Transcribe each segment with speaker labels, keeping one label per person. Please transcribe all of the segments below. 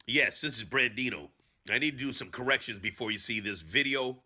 Speaker 1: Yes, this is Brandino. I need to do some corrections before you see this video.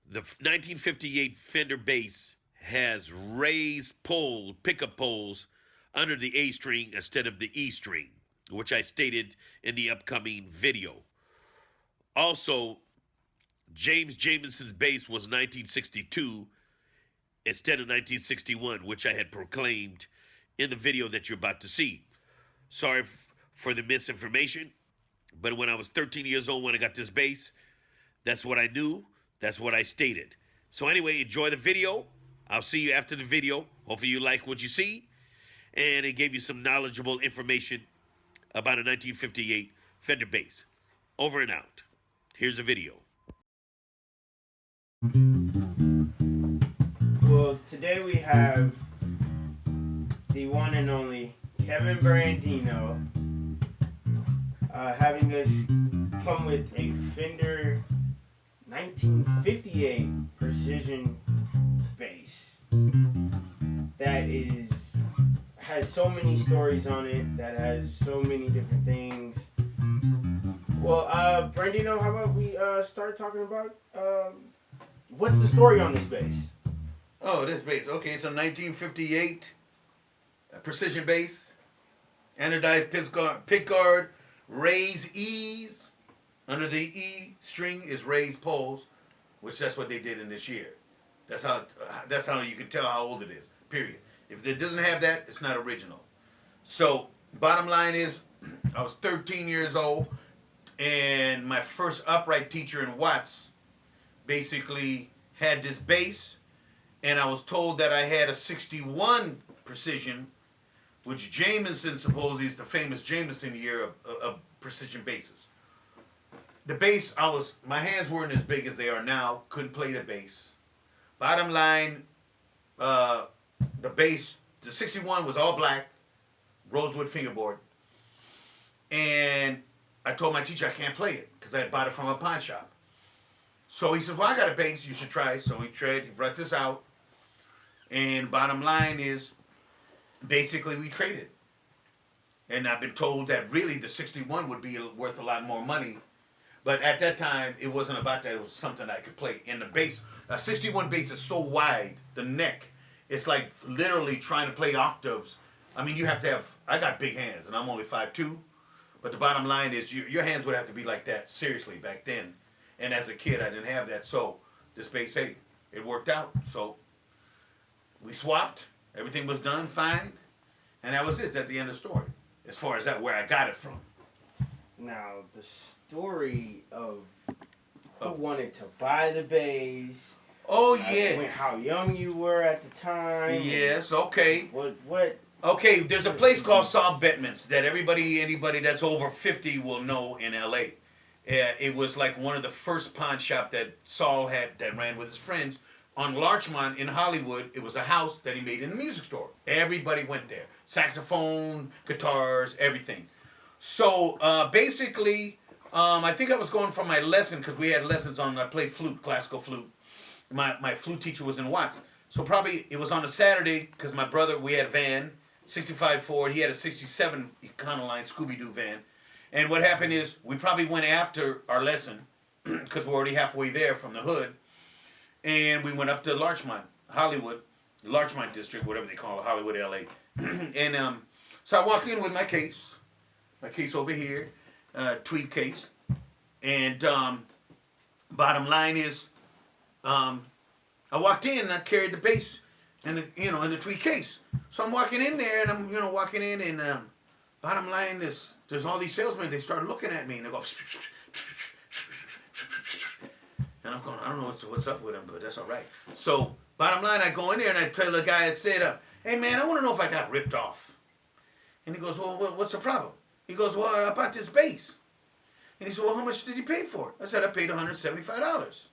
Speaker 1: The 1958 Fender bass has raised pickup poles under the A string instead of the E string, which I stated in the upcoming video. Also, James Jamison's bass was 1962 instead of 1961, which I had proclaimed in the video that you're about to see. Sorry for the misinformation, but when I was 13 years old when I got this bass, that's what I knew, that's what I stated. So anyway, enjoy the video. I'll see you after the video. Hopefully you like what you see, and it gave you some knowledgeable information about a 1958 Fender bass. Over and out. Here's the video.
Speaker 2: Well, today we have the one and only Kevin Brandino having us come with a Fender 1958 Precision bass that has so many stories on it, that has so many different things. Well, Brandino, how about we start talking about what's the story on this bass?
Speaker 3: Oh, this bass. Okay, it's a 1958 Precision bass. Anodized pickguard, raised E's. Under the E string is raised poles, which that's what they did in this year. That's how you can tell how old it is, period. If it doesn't have that, it's not original. So, bottom line is, I was 13 years old, and my first upright teacher in Watts basically had this bass, and I was told that I had a 61 Precision, which Jameson supposedly is the famous Jameson year of precision basses. The bass, my hands weren't as big as they are now, couldn't play the bass. Bottom line, the bass, the 61 was all black, rosewood fingerboard, and I told my teacher I can't play it because I had bought it from a pawn shop. So he said, well, I got a bass, you should try it. So he tried, he brought this out, and bottom line is, basically we traded. And I've been told that really the 61 would be worth a lot more money. But at that time, it wasn't about that. It was something I could play. And the bass, a 61 bass is so wide, the neck, it's like literally trying to play octaves. I mean, you have to have, I got big hands, and I'm only 5'2". But the bottom line is your hands would have to be like that, seriously, back then. And as a kid, I didn't have that. So this bass, hey, it worked out. So we swapped. Everything was done fine. And that was it. It's at the end of the story. As far as that, where I got it from.
Speaker 2: Now, the story of who wanted to buy the bass.
Speaker 3: Oh, yeah.
Speaker 2: How young you were at the time.
Speaker 3: Yes, okay.
Speaker 2: What?
Speaker 3: Okay, there's a place called Saul Bettman's that anybody that's over 50 will know in L.A. It was like one of the first pawn shop that Saul had that ran with his friends. On Larchmont in Hollywood, it was a house that he made in a music store. Everybody went there. Saxophone, guitars, everything. So basically, I think I was going for my lesson because we had lessons on, I played flute, classical flute. My flute teacher was in Watts. So probably it was on a Saturday because my brother, we had a van, 65 Ford. He had a 67 Econoline Scooby-Doo van. And what happened is we probably went after our lesson because we're already halfway there from the hood. And we went up to Larchmont, Hollywood, Larchmont District, whatever they call it, Hollywood, L.A. And so I walked in with my case over here, tweed case. And bottom line is, I walked in and I carried the bass in the tweed case. So I'm walking in there and I'm, walking in and bottom line is, there's all these salesmen, they start looking at me and they go, and I'm going, I don't know what's up with him, but that's all right. So, bottom line, I go in there and I tell the guy, I said, hey man, I want to know if I got ripped off. And he goes, well, what's the problem? He goes, well, I bought this bass. And he said, well, how much did you pay for it? I said, I paid $175.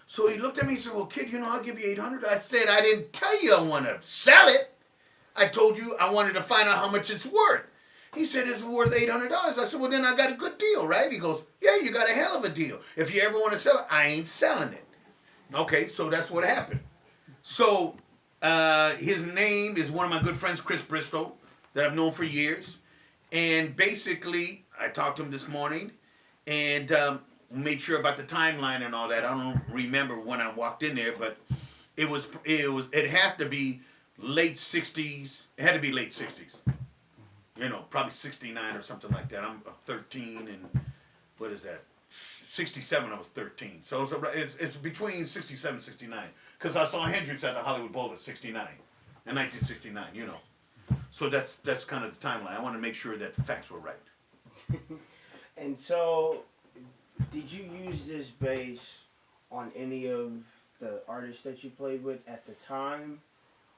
Speaker 3: So he looked at me and said, well, kid, I'll give you $800. I said, I didn't tell you I want to sell it. I told you I wanted to find out how much it's worth. He said, it's worth $800. I said, well, then I got a good deal, right? He goes, yeah, you got a hell of a deal. If you ever want to sell it, I ain't selling it. Okay, so that's what happened. So his name is one of my good friends, Chris Bristow, that I've known for years. And basically, I talked to him this morning, and made sure about the timeline and all that. I don't remember when I walked in there, but it has to be late '60s. It had to be late '60s. You know, probably '69 or something like that. I'm 13, and what is that? '67. I was 13. So it's between '67 and '69. Because I saw Hendrix at the Hollywood Bowl at '69, in 1969. You know. So that's kind of the timeline. I want to make sure that the facts were right.
Speaker 2: And so, did you use this bass on any of the artists that you played with at the time?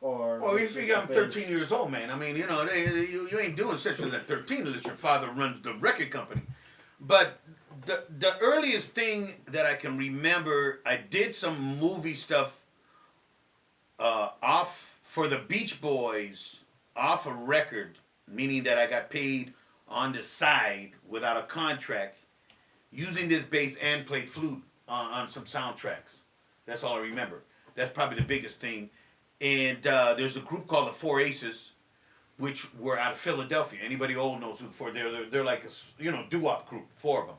Speaker 2: Or
Speaker 3: Well, you
Speaker 2: was this
Speaker 3: figure
Speaker 2: a
Speaker 3: I'm
Speaker 2: bass-
Speaker 3: 13 years old, man. I mean, you know, you ain't doing sessions at 13 unless your father runs the record company. But the earliest thing that I can remember, I did some movie stuff off for the Beach Boys, off a record, meaning that I got paid on the side without a contract, using this bass and played flute on some soundtracks. That's all I remember. That's probably the biggest thing. And there's a group called the Four Aces, which were out of Philadelphia. Anybody old knows who the Four. They're like a doo-wop group, four of them.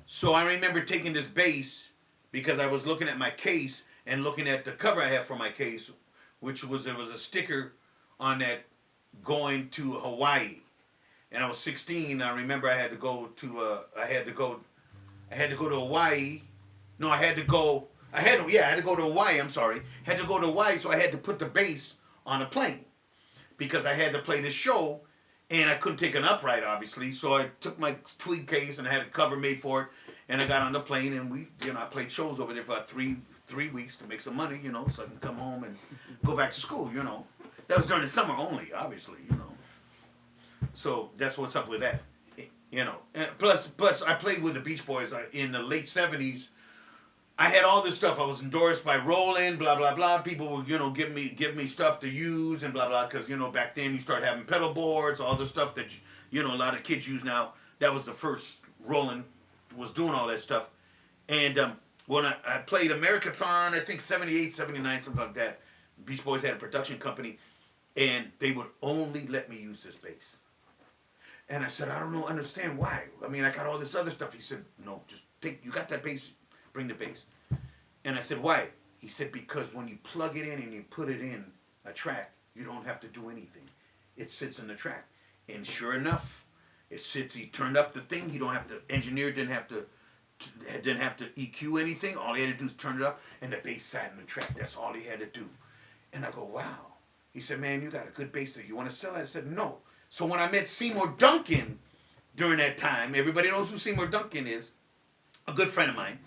Speaker 3: So I remember taking this bass because I was looking at my case and looking at the cover I had for my case, which was there was a sticker on that going to Hawaii, and I was 16. I remember I had to go to Hawaii. No, I had to go to Hawaii. I'm sorry. Had to go to Hawaii, so I had to put the bass on a plane because I had to play this show, and I couldn't take an upright, obviously. So I took my tweed case and I had a cover made for it, and I got on the plane, and I played shows over there for about three weeks to make some money, so I can come home and go back to school, That was during the summer only, obviously, So that's what's up with that, And plus, I played with the Beach Boys in the late '70s. I had all this stuff. I was endorsed by Roland, blah blah blah. People would, give me stuff to use and blah blah. Because back then you start having pedal boards, all the stuff that a lot of kids use now. That was the first. Roland was doing all that stuff, and when I played Americathon, I think '78, '79, something like that. Beach Boys had a production company, and they would only let me use this bass. And I said, I don't understand why. I mean, I got all this other stuff. He said, no, just you got that bass. Bring the bass. And I said, why? He said, because when you plug it in and you put it in a track, you don't have to do anything. It sits in the track. And sure enough, it sits. He turned up the thing. He don't have to, engineer didn't have to EQ anything. All he had to do is turn it up, and the bass sat in the track. That's all he had to do. And I go, wow. He said, man, you got a good bass there. You want to sell it? I said, no. So when I met Seymour Duncan during that time, everybody knows who Seymour Duncan is, a good friend of mine.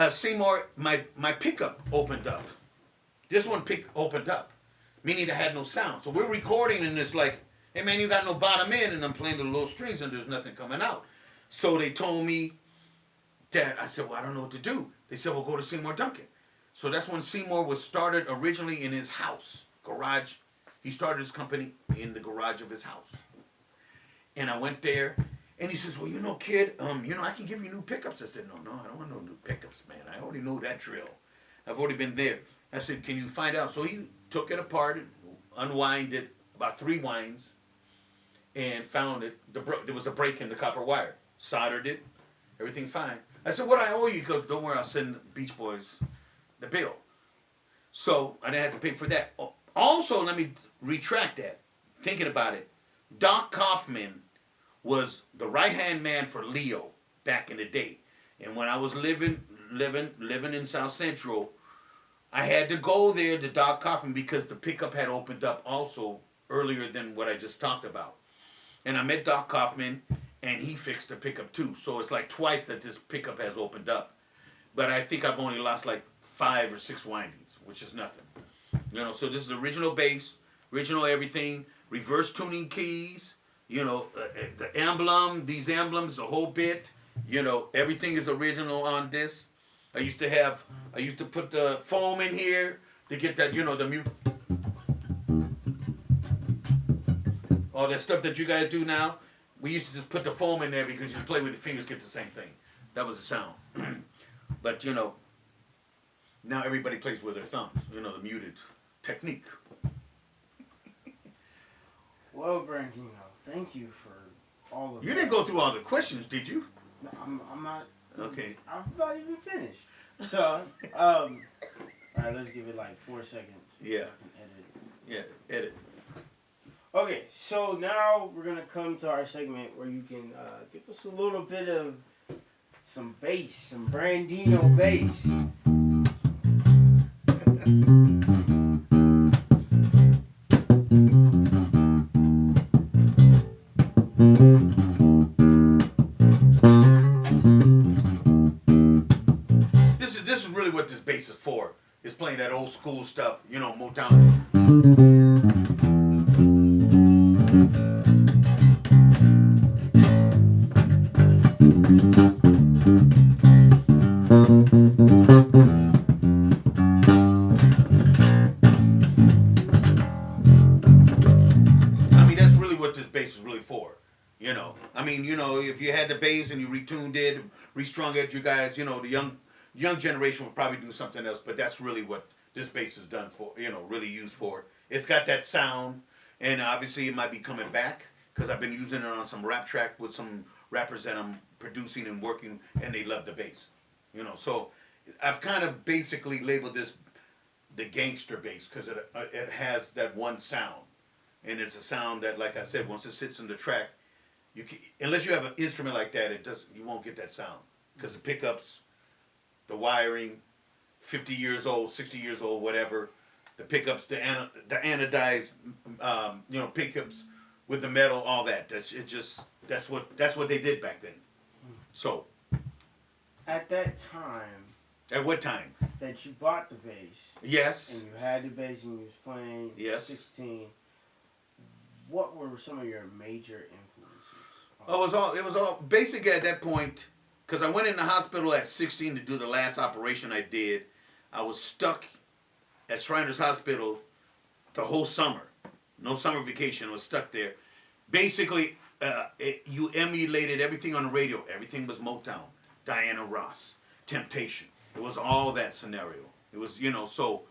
Speaker 3: Seymour, my pickup opened up. This one opened up, meaning I had no sound. So we're recording, and it's like, hey man, you got no bottom end, and I'm playing the low strings, and there's nothing coming out. So they told me that, I said, well, I don't know what to do. They said, well, go to Seymour Duncan. So that's when Seymour was started originally in his house, garage. He started his company in the garage of his house. And I went there, and he says, well, kid, I can give you new pickups. I said, no, I don't want no new pickups, man. I already know that drill. I've already been there. I said, can you find out? So he took it apart, unwind it, about 3 winds, and found it. There was a break in the copper wire. Soldered it, everything fine. I said, what I owe you? He goes, don't worry, I'll send Beach Boys the bill. So I didn't have to pay for that. Also, let me retract that. Thinking about it, Doc Kaufman was the right-hand man for Leo back in the day. And when I was living in South Central, I had to go there to Doc Kaufman because the pickup had opened up also earlier than what I just talked about. And I met Doc Kaufman, and he fixed the pickup too. So it's like twice that this pickup has opened up. But I think I've only lost like 5 or 6 windings, which is nothing. So this is the original bass, original everything, reverse tuning keys, the emblem, these emblems, the whole bit, everything is original on this. I used to put the foam in here to get that, the mute. All that stuff that you guys do now, we used to just put the foam in there because you play with your fingers, get the same thing. That was the sound. But, now everybody plays with their thumbs, the muted technique.
Speaker 2: Well, Brandino, thank you for all of
Speaker 3: You
Speaker 2: that.
Speaker 3: didn't go through all the questions, did you?
Speaker 2: No, I'm not.
Speaker 3: Okay.
Speaker 2: I'm not even finished. So, all right, let's give it like 4 seconds.
Speaker 3: Yeah.
Speaker 2: So I can edit it.
Speaker 3: Yeah, edit.
Speaker 2: Okay, so now we're gonna come to our segment where you can give us a little bit of some bass, some Brandino bass.
Speaker 3: This is really what this bass is for. It's playing that old school stuff, you know, Motown. I mean, that's really what this bass is really for. You know, I mean, you know, if you had the bass and you retuned it, restrung it, you guys, you know, the young generation would probably do something else. But that's really what this bass is done for. You know, really used for. It's got that sound, and obviously it might be coming back because I've been using it on some rap track with some rappers that I'm producing and working, and they love the bass. You know, so I've kind of basically labeled this the gangster bass because it has that one sound. And it's a sound that, like I said, once it sits in the track, you can, unless you have an instrument like that, you won't get that sound because the pickups, the wiring, 50 years old, 60 years old, whatever, the pickups, the anodized, you know, pickups with the metal, all that. That's what they did back then. So,
Speaker 2: At that time
Speaker 3: at what time?
Speaker 2: that you bought the bass
Speaker 3: Yes.
Speaker 2: and you had the bass and you was playing
Speaker 3: Yes.
Speaker 2: 16, what were some of your major influences?
Speaker 3: Oh, it was all basic at that point because I went in the hospital at 16 to do the last operation I did. I was stuck at Shriners Hospital the whole summer. No summer vacation. I was stuck there. Basically, you emulated everything on the radio. Everything was Motown, Diana Ross, Temptation. It was all that scenario. It was, you know, so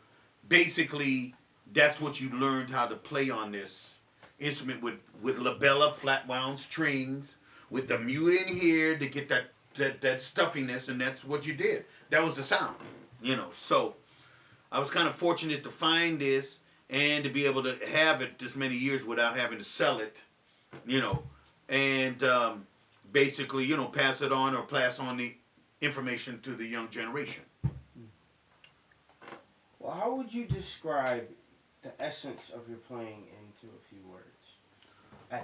Speaker 3: basically that's what you learned how to play on this instrument with labella, flat wound strings, with the mute in here to get that stuffiness, and that's what you did. That was the sound, you know. So I was kind of fortunate to find this and to be able to have it this many years without having to sell it, you know, and basically, you know, pass it on or pass on the information to the young generation.
Speaker 2: Well, how would you describe the essence of your playing into a few words?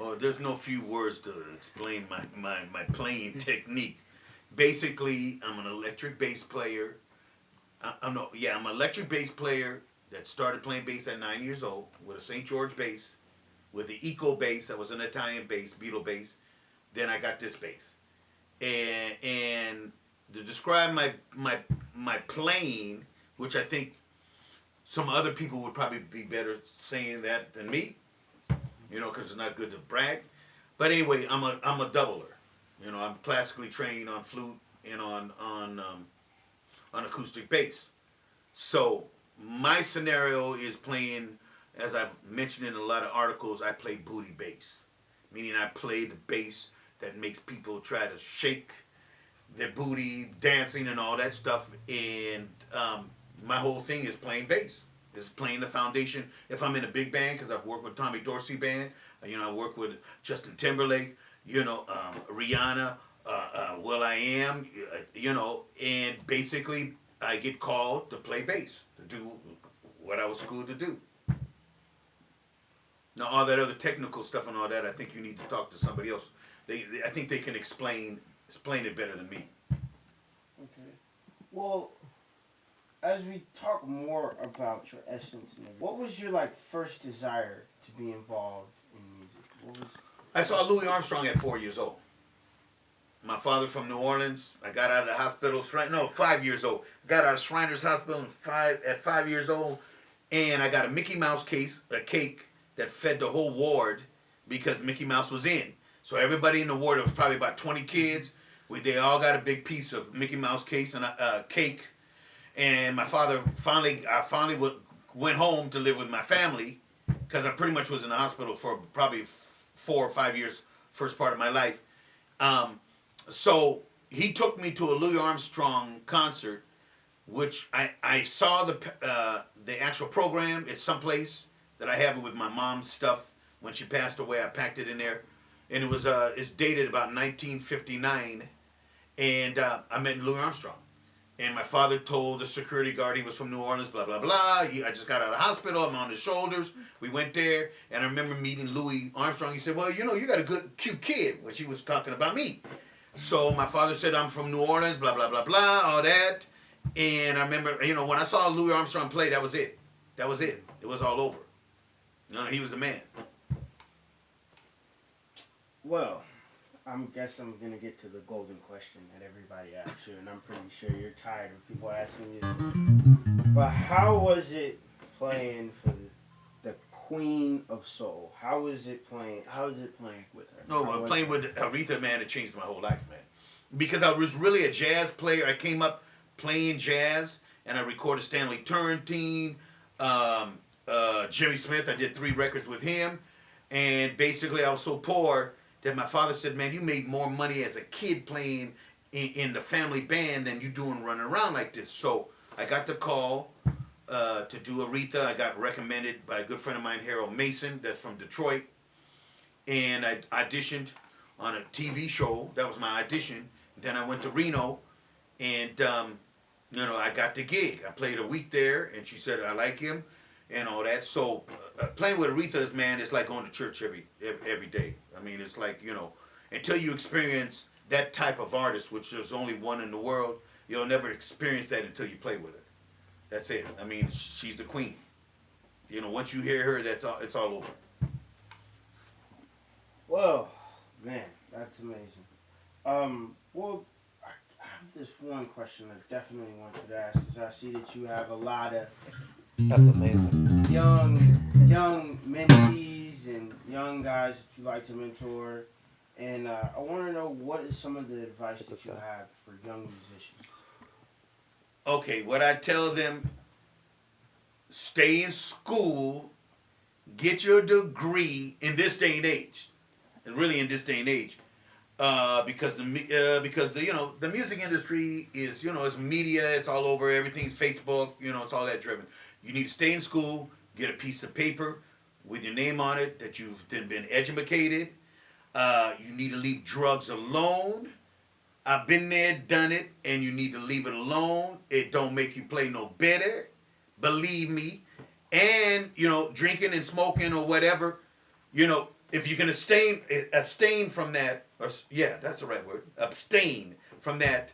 Speaker 3: Oh, there's no few words to explain my playing technique. Basically, I'm an electric bass player. I'm an electric bass player that started playing bass at 9 years old with a St. George bass, with the Eco bass that was an Italian bass, Beetle bass. Then I got this bass, and to describe my playing, which I think some other people would probably be better saying that than me, you know, because it's not good to brag. But anyway, I'm a doubler. You know, I'm classically trained on flute and on acoustic bass. So my scenario is playing, as I've mentioned in a lot of articles, I play booty bass, meaning I play the bass that makes people try to shake their booty, dancing and all that stuff. And my whole thing is playing bass. Is playing the foundation. If I'm in a big band, because I've worked with Tommy Dorsey band, you know, I work with Justin Timberlake, you know, Rihanna, will.i.am, you know, and basically I get called to play bass, to do what I was schooled to do. Now, all that other technical stuff and all that, I think you need to talk to somebody else. I think they can explain it better than me.
Speaker 2: Okay. Well, as we talk more about your essence, what was your first desire to be involved in music? What was?
Speaker 3: I saw Louis Armstrong at 4 years old. My father from New Orleans. I got out of the hospital. 5 years old. Got out of Shriners Hospital at 5 years old, and I got a Mickey Mouse a cake that fed the whole ward because Mickey Mouse was in. So everybody in the ward, there was probably about 20 kids. They all got a big piece of Mickey Mouse cake and a cake. And my father I finally went home to live with my family because I pretty much was in the hospital for probably 4 or 5 years first part of my life. So he took me to a Louis Armstrong concert, which I saw the actual program. It's someplace that I have it with my mom's stuff. When she passed away, I packed it in there, and it was it's dated about 1959, and I met Louis Armstrong. And my father told the security guard he was from New Orleans, blah, blah, blah. I just got out of the hospital. I'm on his shoulders. We went there, and I remember meeting Louis Armstrong. He said, well, you know, you got a good, cute kid, which he was talking about me. So my father said, I'm from New Orleans, blah, blah, blah, blah, all that. And I remember, you know, when I saw Louis Armstrong play, that was it. That was it. It was all over. You know, he was a man.
Speaker 2: Well, I guess I'm going to get to the golden question that everybody asks you, and I'm pretty sure you're tired of people asking you this. But how was it playing for the Queen of Soul? How was it playing? How is it playing with her?
Speaker 3: No, playing with Aretha, man, it changed my whole life, man. Because I was really a jazz player. I came up playing jazz, and I recorded Stanley Turrentine, Jimmy Smith. I did 3 records with him, and basically I was so poor that my father said, man, you made more money as a kid playing in the family band than you doing running around like this. So I got the call to do Aretha. I got recommended by a good friend of mine, Harold Mason, that's from Detroit. And I auditioned on a TV show. That was my audition. Then I went to Reno, and you know, I got the gig. I played a week there, and she said, I like him and all that. So playing with Aretha's, man, it's like going to church every day. I mean, it's like, you know, until you experience that type of artist, which there's only one in the world, you'll never experience that until you play with her. That's it. I mean, she's the queen. You know, once you hear her, it's all over.
Speaker 2: Whoa, man, that's amazing. Well, I have this one question I definitely wanted to ask, because I see that you have a lot of
Speaker 4: That's amazing.
Speaker 2: young mentees and young guys that you like to mentor, and I want to know, what is some of the advice that you have for young musicians?
Speaker 3: Okay, what I tell them, stay in school, get your degree in this day and age, and really in this day and age, because you know, the music industry is, you know, it's media, it's all over, everything's Facebook, you know, it's all that driven. You need to stay in school, get a piece of paper with your name on it that you've been educated. You need to leave drugs alone. I've been there, done it, and you need to leave it alone. It don't make you play no better, believe me. And, you know, drinking and smoking or whatever, you know, if you can abstain from that, or yeah, that's the right word, abstain from that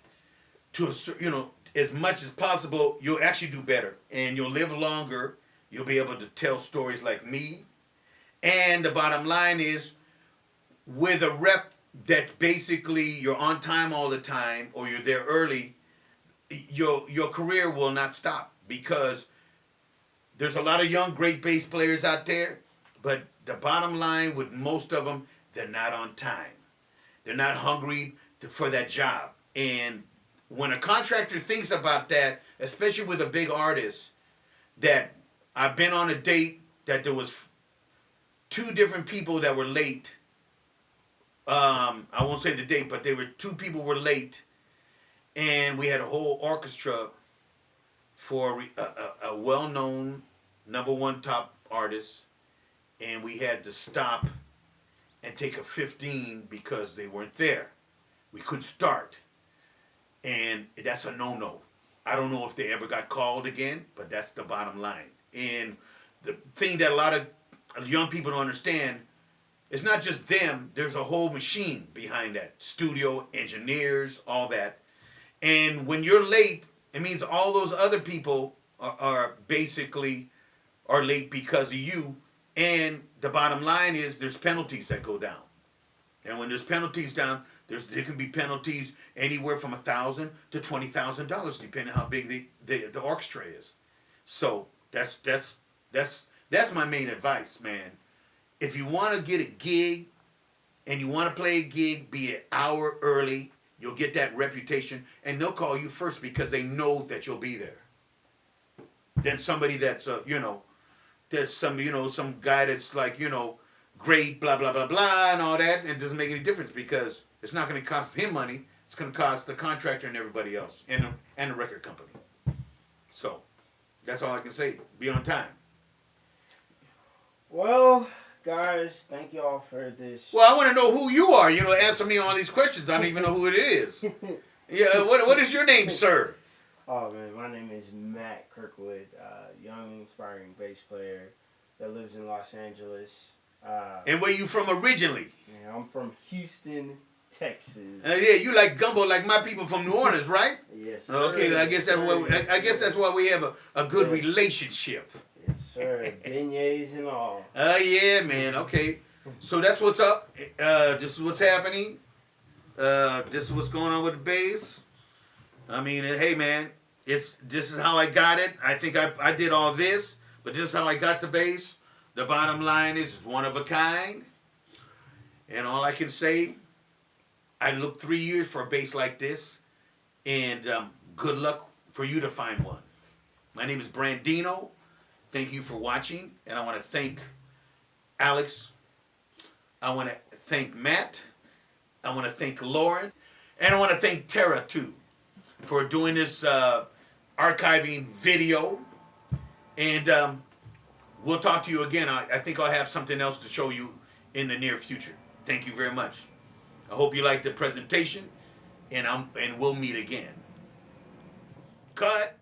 Speaker 3: to a, you know, as much as possible, you'll actually do better, and you'll live longer. You'll be able to tell stories like me. And the bottom line is, with a rep that basically you're on time all the time, or you're there early, your career will not stop, because there's a lot of young great bass players out there, but the bottom line with most of them, they're not on time. They're not hungry for that job. And when a contractor thinks about that, especially with a big artist, that I've been on a date that there was 2 different people that were late. I won't say the date, but they were 2 people were late, and we had a whole orchestra for a well-known #1 top artist, and we had to stop and take a 15 because they weren't there. We couldn't start, and that's a no-no. I don't know if they ever got called again, but that's the bottom line. And the thing that a lot of young people don't understand, it's not just them. There's a whole machine behind that. Studio, engineers, all that. And when you're late, it means all those other people are basically are late because of you. And the bottom line is there's penalties that go down. And when there's penalties down, there can be penalties anywhere from $1,000 to $20,000, depending on how big the orchestra is. So that's my main advice, man. If you want to get a gig and you want to play a gig, be an hour early. You'll get that reputation, and they'll call you first because they know that you'll be there. Then somebody that's you know, there's some, you know, some guy that's like, you know, great, blah, blah, blah, blah, and all that. It doesn't make any difference because it's not going to cost him money. It's going to cost the contractor and everybody else and the record company. So that's all I can say. Be on time.
Speaker 2: Well, guys, thank you all for this.
Speaker 3: Well, I want to know who you are. You know, answer me all these questions. I don't even know who it is. Yeah, what is your name, sir?
Speaker 2: Oh man, my name is Matt Kirkwood, young inspiring bass player that lives in Los Angeles.
Speaker 3: And where you from originally?
Speaker 2: Yeah, I'm from Houston, Texas.
Speaker 3: Yeah, you like gumbo like my people from New Orleans, right?
Speaker 2: Yes, sir.
Speaker 3: Okay, I guess that's why we have a good
Speaker 2: Yes.
Speaker 3: relationship.
Speaker 2: Yes, sir. Beignets and all.
Speaker 3: Yeah, man. Okay, so that's what's up. This is what's happening. This is what's going on with the bass. I mean, hey, man, this is how I got it. I think I did all this, but this is how I got the bass. The bottom line is it's one of a kind, and all I can say, I looked 3 years for a bass like this, and good luck for you to find one. My name is Brandino. Thank you for watching, and I want to thank Alex. I want to thank Matt. I want to thank Lauren, and I want to thank Tara too for doing this archiving video. And we'll talk to you again. I think I'll have something else to show you in the near future. Thank you very much. I hope you liked the presentation, and we'll meet again. Cut.